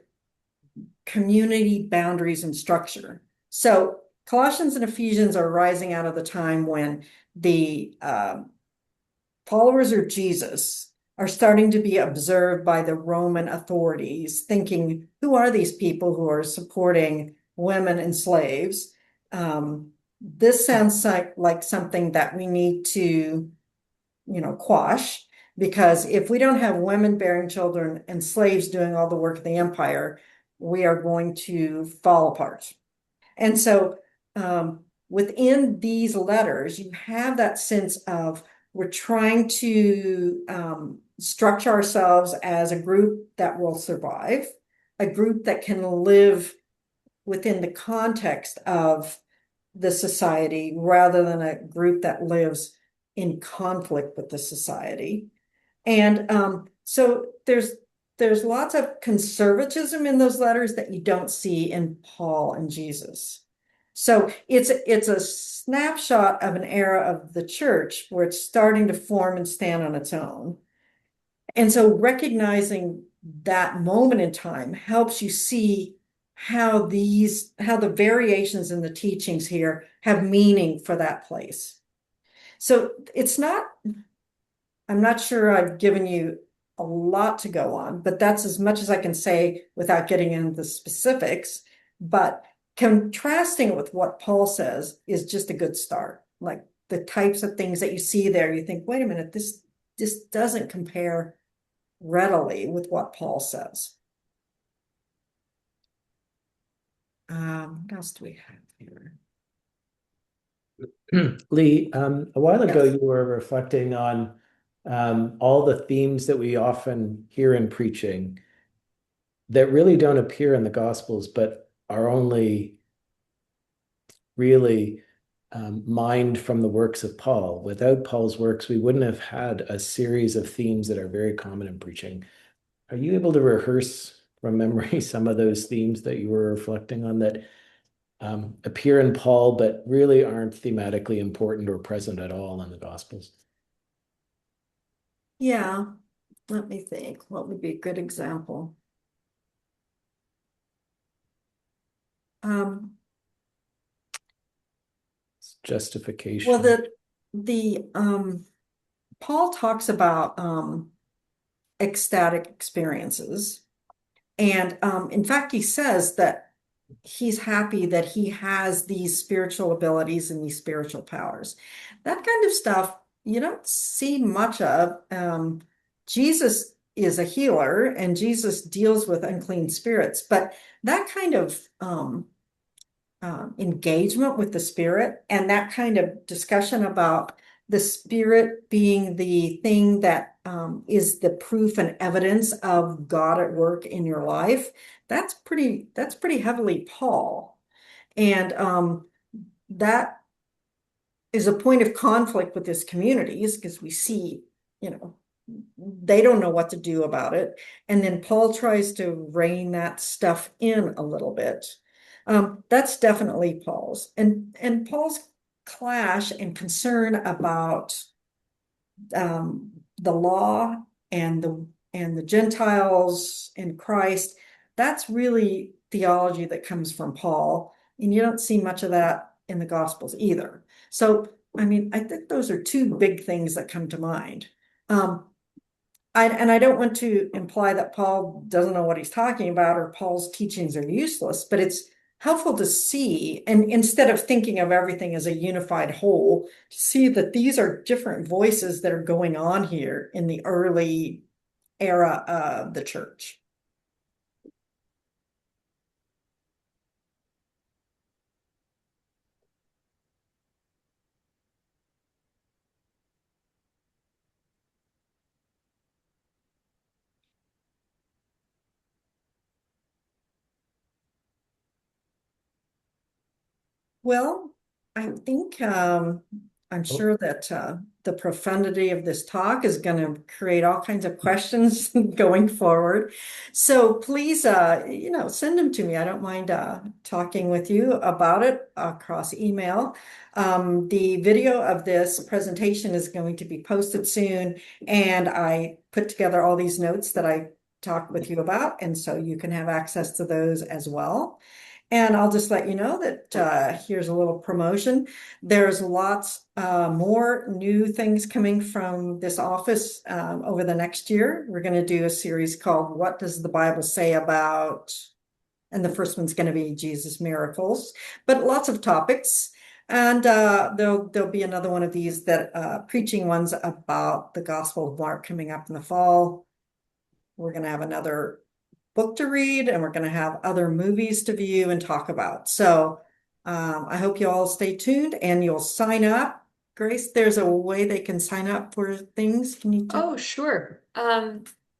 community boundaries and structure. So Colossians and Ephesians are rising out of the time when the followers of Jesus are starting to be observed by the Roman authorities, thinking, who are these people who are supporting women and slaves? This sounds like something that we need to, quash, because if we don't have women bearing children and slaves doing all the work of the empire, we are going to fall apart. And so within these letters, you have that sense of we're trying to structure ourselves as a group that will survive, a group that can live within the context of the society rather than a group that lives in conflict with the society. And so there's lots of conservatism in those letters that you don't see in Paul and Jesus. So it's a snapshot of an era of the church where it's starting to form and stand on its own. And so recognizing that moment in time helps you see how the variations in the teachings here have meaning for that place. So I'm not sure I've given you a lot to go on, but that's as much as I can say without getting into the specifics. But contrasting it with what Paul says is just a good start. Like the types of things that you see there, you think, wait a minute, this doesn't compare readily with what Paul says. What else do we have here? Lee, a while ago, Yes. you were reflecting on all the themes that we often hear in preaching that really don't appear in the Gospels, but are only really mined from the works of Paul. Without Paul's works, we wouldn't have had a series of themes that are very common in preaching. Are you able to rehearse from memory some of those themes that you were reflecting on that appear in Paul, but really aren't thematically important or present at all in the Gospels? Yeah, let me think. What would be a good example? Justification. Well, the Paul talks about ecstatic experiences. And in fact, he says that he's happy that he has these spiritual abilities and these spiritual powers. That kind of stuff you don't see much of. Jesus is a healer and Jesus deals with unclean spirits, but that kind of engagement with the spirit and that kind of discussion about the spirit being the thing that is the proof and evidence of God at work in your life, that's pretty heavily Paul. And that is a point of conflict with his communities because we see, they don't know what to do about it. And then Paul tries to rein that stuff in a little bit. That's definitely Paul's, and Paul's clash and concern about the law and the Gentiles and Christ. That's really theology that comes from Paul, and you don't see much of that in the Gospels either. So, I mean, I think those are two big things that come to mind. And I don't want to imply that Paul doesn't know what he's talking about or Paul's teachings are useless, but it's helpful to see, and instead of thinking of everything as a unified whole, to see that these are different voices that are going on here in the early era of the church. Well, I think I'm Oh, sure that the profundity of this talk is going to create all kinds of questions going forward. So please, send them to me. I don't mind talking with you about it across email. The video of this presentation is going to be posted soon, and I put together all these notes that I talked with you about, and so you can have access to those as well. And I'll just let you know that here's a little promotion. There's lots more new things coming from this office over the next year. We're going to do a series called What Does the Bible Say About? And the first one's going to be Jesus Miracles, but lots of topics. And there'll be another one of these that preaching ones about the Gospel of Mark coming up in the fall. We're going to have another book to read, and we're going to have other movies to view and talk about. So I hope you all stay tuned and you'll sign up. Grace, there's a way they can sign up for things. Can you tell? Oh, sure.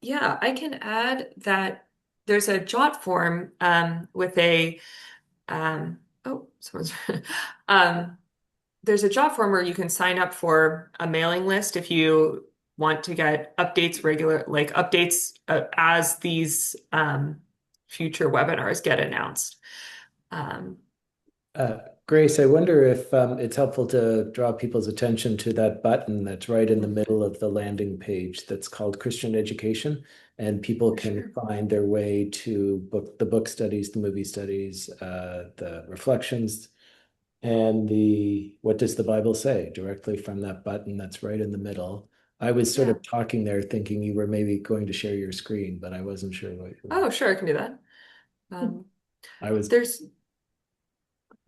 Yeah, I can add that there's a jot form with a oh, someone's there's a jot form where you can sign up for a mailing list if you want to get updates like updates as these future webinars get announced. Um, Grace, I wonder if it's helpful to draw people's attention to that button that's right in the middle of the landing page that's called Christian Education, and people can sure. find their way to the book studies, the movie studies, the reflections, and the What Does the Bible Say directly from that button that's right in the middle. I was sort Yeah. of talking there thinking you were maybe going to share your screen, but I wasn't sure what you Oh, were. sure, I can do that. I was There's let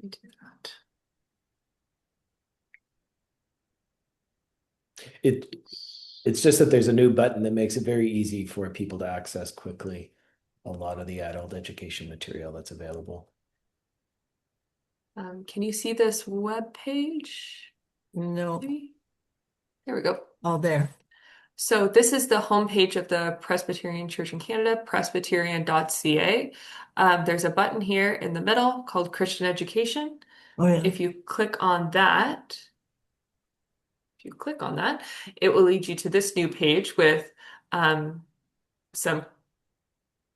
me do that. it it's just that there's a new button that makes it very easy for people to access quickly a lot of the adult education material that's available. Can you see this web page? No. Maybe? There we go. Oh, there. So this is the homepage of the Presbyterian Church in Canada, presbyterian.ca. There's a button here in the middle called Christian Education. Oh, yeah. If you click on that, it will lead you to this new page with some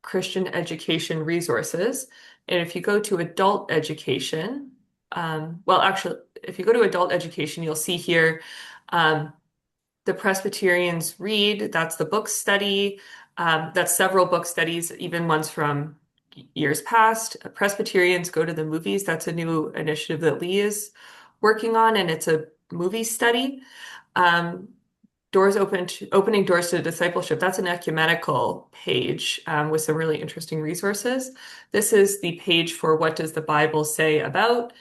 Christian education resources. And if you go to adult education, well, actually, if you go to adult education, you'll see here the Presbyterians read, that's the book study. That's several book studies, even ones from years past. Presbyterians go to the movies. That's a new initiative that Lee is working on, and it's a movie study. Opening doors to discipleship. That's an ecumenical page with some really interesting resources. This is the page for What Does the Bible Say About?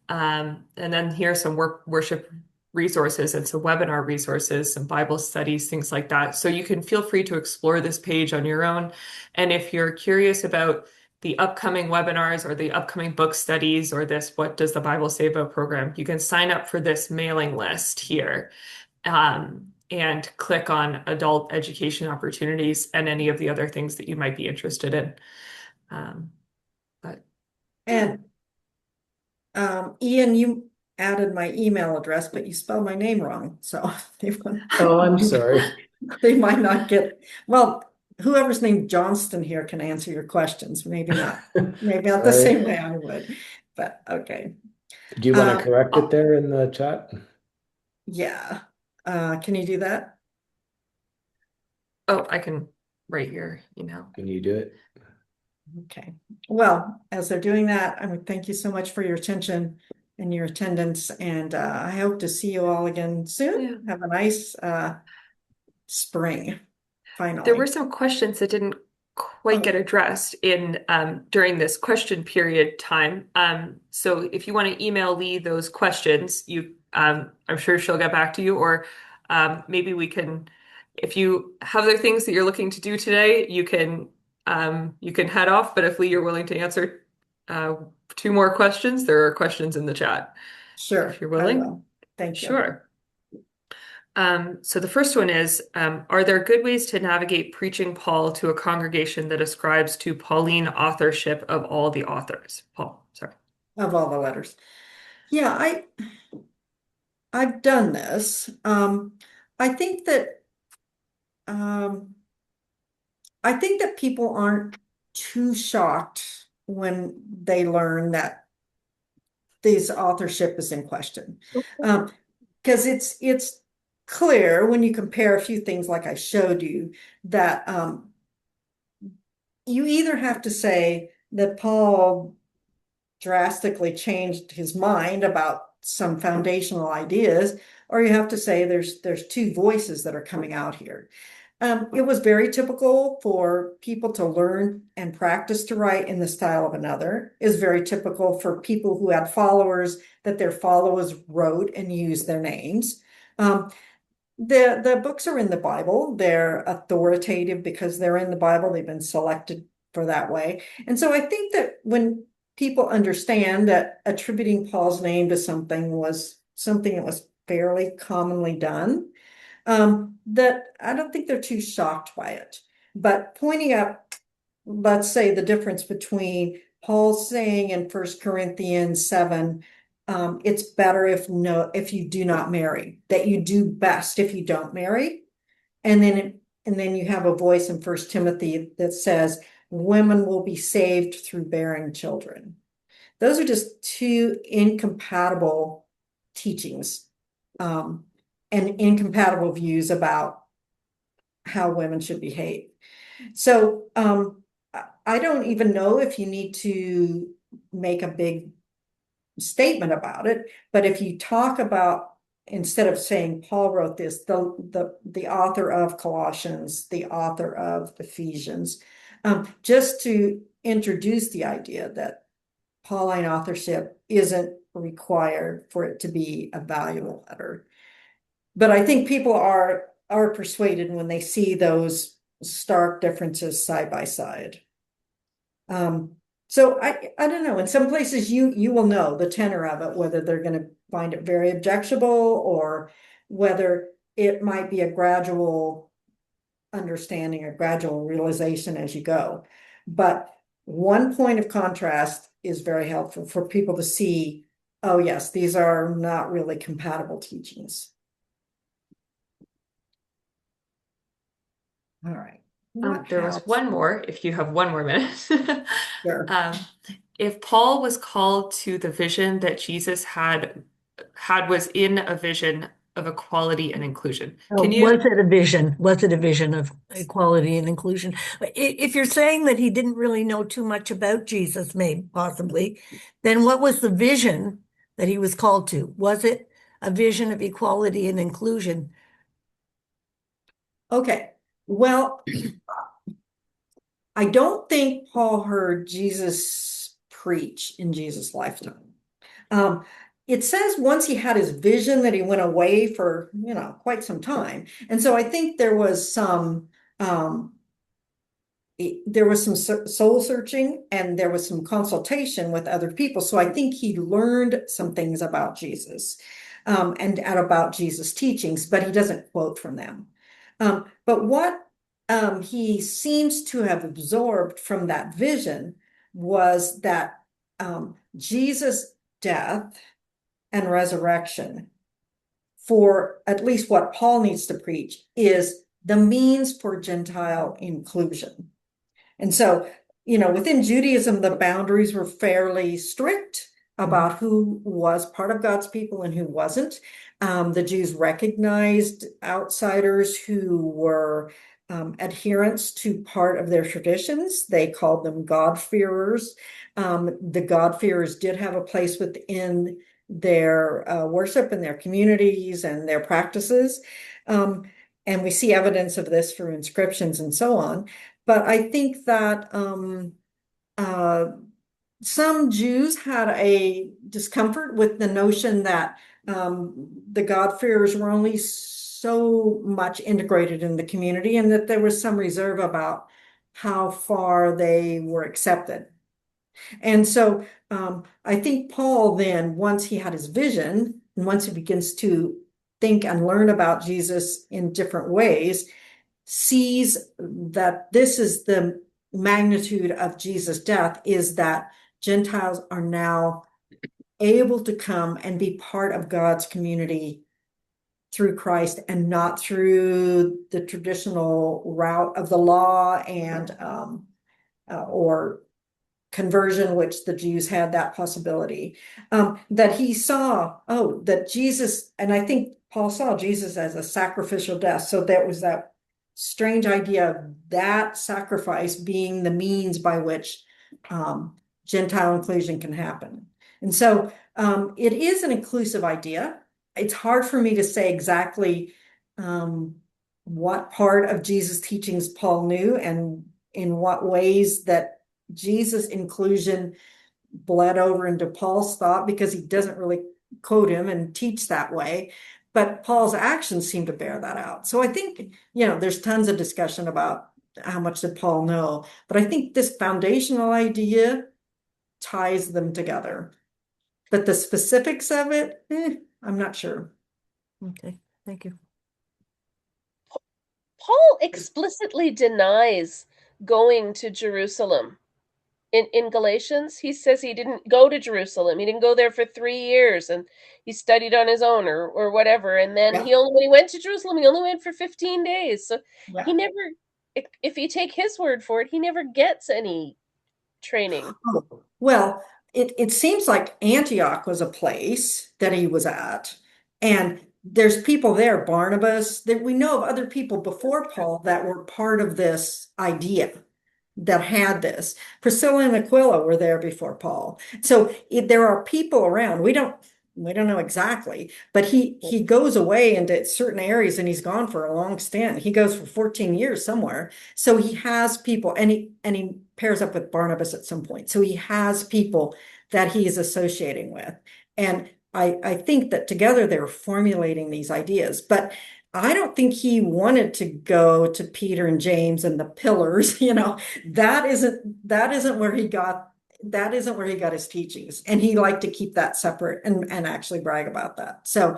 And then here are some worship resources and some webinar resources, some Bible studies, things like that. So you can feel free to explore this page on your own. And if you're curious about the upcoming webinars or the upcoming book studies or this What Does the Bible Say About program, you can sign up for this mailing list here and click on adult education opportunities and any of the other things that you might be interested in. But And Ian, you added my email address, but you spelled my name wrong. So Oh, I'm sorry. they might not get, well, whoever's named Johnston here can answer your questions. Maybe not the Sorry. same way I would, but okay. Do you want to correct it Oh, there in the chat? Yeah. Can you do that? oh, I can write your email. Can you do it? Okay. Well, as they're doing that, I would thank you so much for your attention and your attendance, and I hope to see you all again soon. Yeah. Have a nice spring, There finally. were some questions that didn't quite get addressed in during this question period time. So if you want to email Lee those questions, I'm sure she'll get back to you, or maybe we can, if you have other things that you're looking to do today, you can head off. But if Lee, you're willing to answer two more questions, there are questions in the chat. Sure, If you're I willing. will. Thank you. Sure. So the first one is, are there good ways to navigate preaching Paul to a congregation that ascribes to Pauline authorship of all the authors? Paul, sorry. Of all the letters. Yeah, I've done this. I think that um, people aren't too shocked when they learn that this authorship is in question. Because it's clear when you compare a few things like I showed you that you either have to say that Paul drastically changed his mind about some foundational ideas, or you have to say there's two voices that are coming out here. It was very typical for people to learn and practice to write in the style of another. It was very typical for people who had followers that their followers wrote and used their names. The books are in the Bible. They're authoritative because they're in the Bible. They've been selected for that way. And so I think that when people understand that attributing Paul's name to something was something that was fairly commonly done, that I don't think they're too shocked by it. But pointing out, let's say, the difference between Paul saying in 1 Corinthians 7, it's better if you do not marry, that you do best if you don't marry. And then you have a voice in 1 Timothy that says women will be saved through bearing children. Those are just two incompatible teachings, and incompatible views about how women should behave. So I don't even know if you need to make a big statement about it, but if you talk about, instead of saying Paul wrote this, the author of Colossians, the author of Ephesians, just to introduce the idea that Pauline authorship isn't required for it to be a valuable letter. But I think people are persuaded when they see those stark differences side by side. So I don't know. In some places you will know the tenor of it, whether they're going to find it very objectionable or whether it might be a gradual understanding or gradual realization as you go. But one point of contrast is very helpful for people to see, oh yes, these are not really compatible teachings. All right. There was one more, if you have one more minute. Sure. If Paul was called to the vision that Jesus had was in a vision of equality and inclusion. Can you? Was it a vision? Was it a vision of equality and inclusion? If you're saying that he didn't really know too much about Jesus, maybe possibly, then what was the vision that he was called to? Was it a vision of equality and inclusion? Okay. Well, I don't think Paul heard Jesus preach in Jesus' lifetime. It says once he had his vision that he went away for, quite some time. And so I think there was some soul searching and there was some consultation with other people. So I think he learned some things about Jesus, and about Jesus' teachings, but he doesn't quote from them. But what he seems to have absorbed from that vision was that Jesus' death and resurrection, for at least what Paul needs to preach, is the means for Gentile inclusion. And so, within Judaism, the boundaries were fairly strict about who was part of God's people and who wasn't. The Jews recognized outsiders who were adherents to part of their traditions. They called them God-fearers. The God-fearers did have a place within their worship and their communities and their practices. And we see evidence of this through inscriptions and so on. But I think that some Jews had a discomfort with the notion that the God-fearers were only so much integrated in the community, and that there was some reserve about how far they were accepted. And so I think Paul then, once he had his vision, and once he begins to think and learn about Jesus in different ways, sees that this is the magnitude of Jesus' death, is that Gentiles are now able to come and be part of God's community through Christ, and not through the traditional route of the law and or conversion, which the Jews had that possibility. That he saw, that Jesus, and I think Paul saw Jesus as a sacrificial death. So there was that strange idea of that sacrifice being the means by which Gentile inclusion can happen. And so it is an inclusive idea. It's hard for me to say exactly what part of Jesus' teachings Paul knew, and in what ways that Jesus' inclusion bled over into Paul's thought, because he doesn't really quote him and teach that way. But Paul's actions seem to bear that out. So I think, there's tons of discussion about how much did Paul know, but I think this foundational idea ties them together. But the specifics of it, I'm not sure. Okay, thank you. Paul explicitly denies going to Jerusalem. In Galatians, he says he didn't go to Jerusalem. He didn't go there for 3 years, and he studied on his own or whatever. And then when he went to Jerusalem, he only went for 15 days. So he never, if you take his word for it, he never gets any training. Well, it seems like Antioch was a place that he was at, and there's people there, Barnabas, that we know of other people before Paul that were part of this idea, that had this. Priscilla and Aquila were there before Paul. So there are people around. We don't know exactly, but he goes away into certain areas, and he's gone for a long stint. He goes for 14 years somewhere. So he has people, and he pairs up with Barnabas at some point. So he has people that he is associating with. And I think that together they're formulating these ideas. But I don't think he wanted to go to Peter and James and the pillars. That isn't where he got his teachings, and he liked to keep that separate and actually brag about that. So,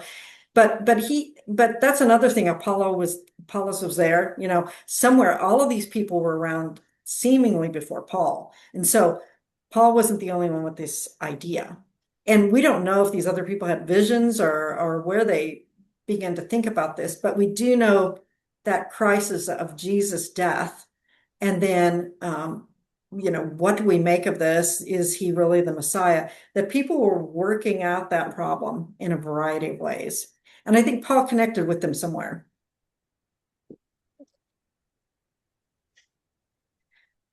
but that's another thing. Apollos was there, somewhere. All of these people were around seemingly before Paul, and so Paul wasn't the only one with this idea. And we don't know if these other people had visions or where they began to think about this, but we do know that crisis of Jesus' death, and then what do we make of this? Is he really the Messiah? That people were working out that problem in a variety of ways, and I think Paul connected with them somewhere.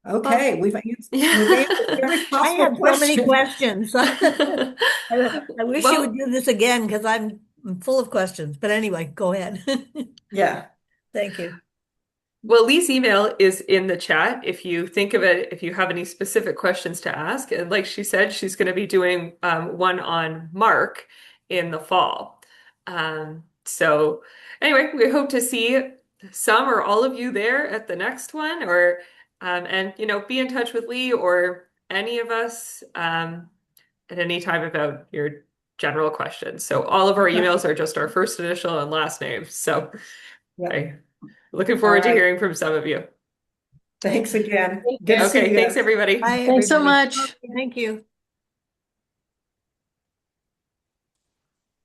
Okay, we've answered every possible I have so many question. questions. I wish you would do this again, because I'm full of questions. But anyway, go ahead. Yeah. Thank you. Well, Lee's email is in the chat if you think of it, if you have any specific questions to ask. And like she said, she's going to be doing one on Mark in the fall. So anyway, we hope to see some or all of you there at the next one, or and be in touch with Lee or any of us at any time about your general questions. So all of our emails are just our first initial and last name. So looking forward to hearing from some of you. Thanks again. Good to see you. Thanks everybody. Bye, Thanks so everybody. much. Thank you.